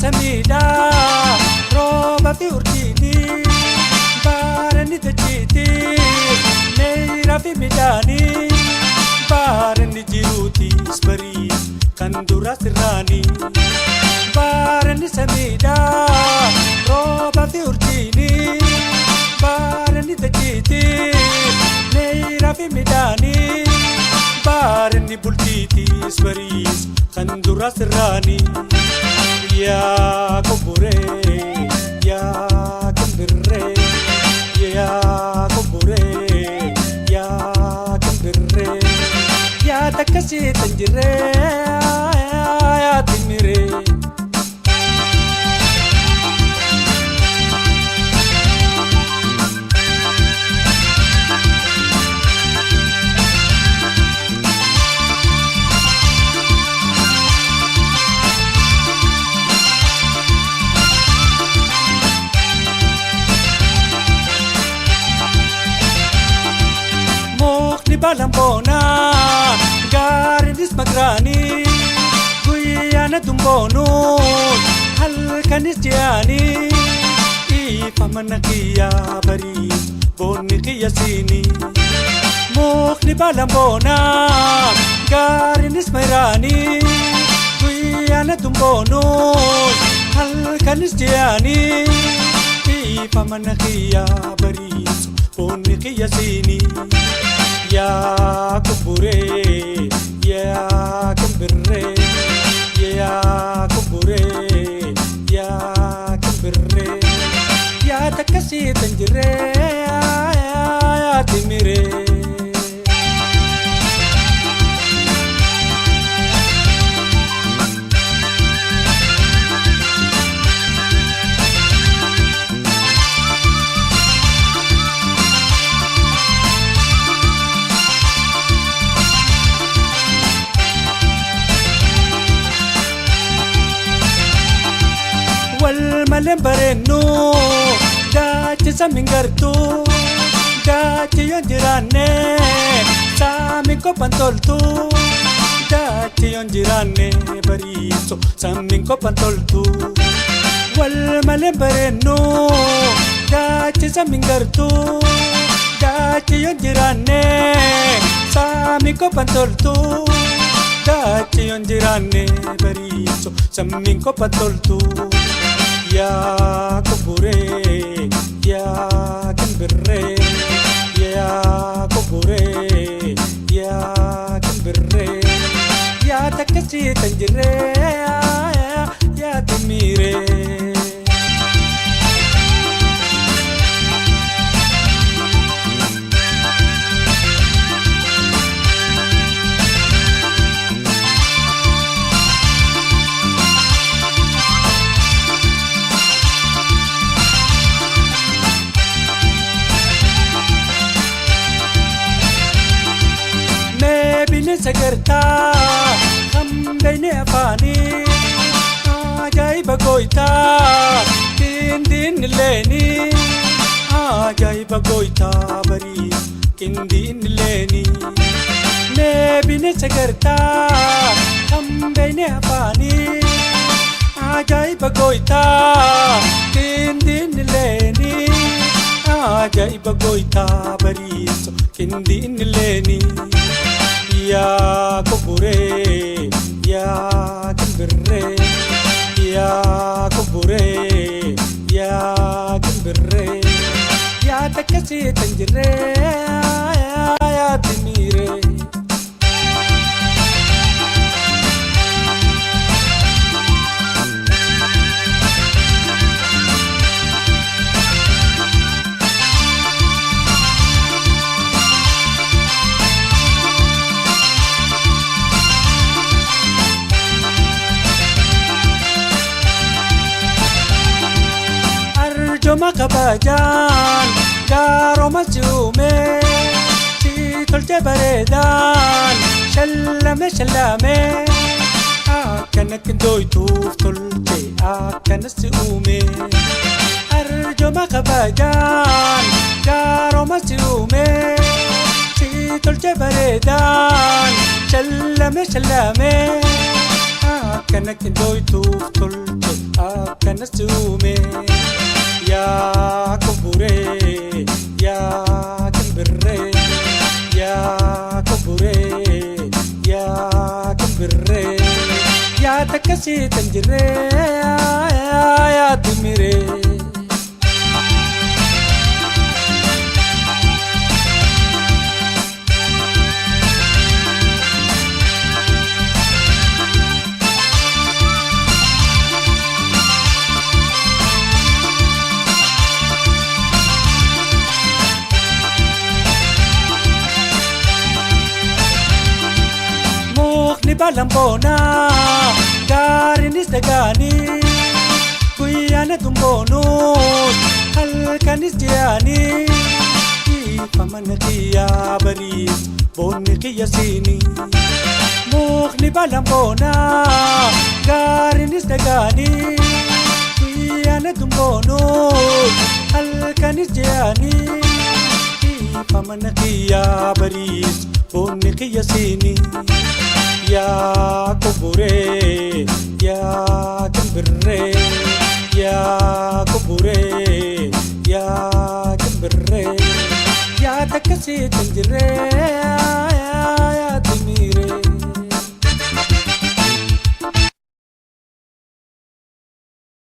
Samida roba fi urjini barani tajiti neira fi midani barani jiruti spari kandura sirani barani samida roba fi urjini barani tajiti neira fi midani barani bultiti spari kandura sirani Ya kubure, ya kembire, ya kubure, ya kembire, ya takasi tanjire, ya timire. Balambona garidis magrani guyana tumbonu halkanis jiani ifamanakiya bari bonni qiyasini mukhni balambona garidis magrani guyana tumbonu halkanis jiani ifamanakiya bari bonni qiyasini Ya kubure, ya kembire, ya kubure, ya kembire, ya takasi tanjire, ya timire. Malembarenu dachi samingartu dachi yonjirane saminko pantoltu dachi yonjirane bariso saminko pantoltu wal malembarenu dachi samingartu dachi yonjirane saminko pantoltu dachi yonjirane bariso saminko pantoltu Ya kubure, ya kembire, ya kubure, ya kembire, ya takasi tanjire, ya timire. Sagarta ham bene afani ajai bagoita kindin leni ajai bagoita bari kindin leni ne bine sagarta ham bene afani ajai bagoita kindin leni ajai bagoita bari kindin leni Ya kubure, ya kembire, ya kubure, ya kembire, ya takasi tanjire, ya timire. arjoma kabajaan gaaroma si'uume si tolche bareedaan shallame akkanatti dooytuuf tolche akkana si'uume arjoma kabajaan gaaroma si'uume si tolche bareedaan shallame akkanatti dooytuuf tolche akkana si'uume yaa kuburee yaa kimbirree yaa kuburee yaa kimbirree yaa takkasii tan jirree yaa timiree Balambona gaarinis dagaanii guyyaana dumboonuun halkanis ji'aanii ifamana kiyyaa bariis boonni kiyya siinii mukni balambona gaarinis dagaanii guyyaana dumboonuun halkanis ji'aanii ifamana kiyyaa bariis boonni kiyya siinii yaa kuburee yaa kimbirree yaa kuburee yaa kimbirree yaa takkasii tan jirree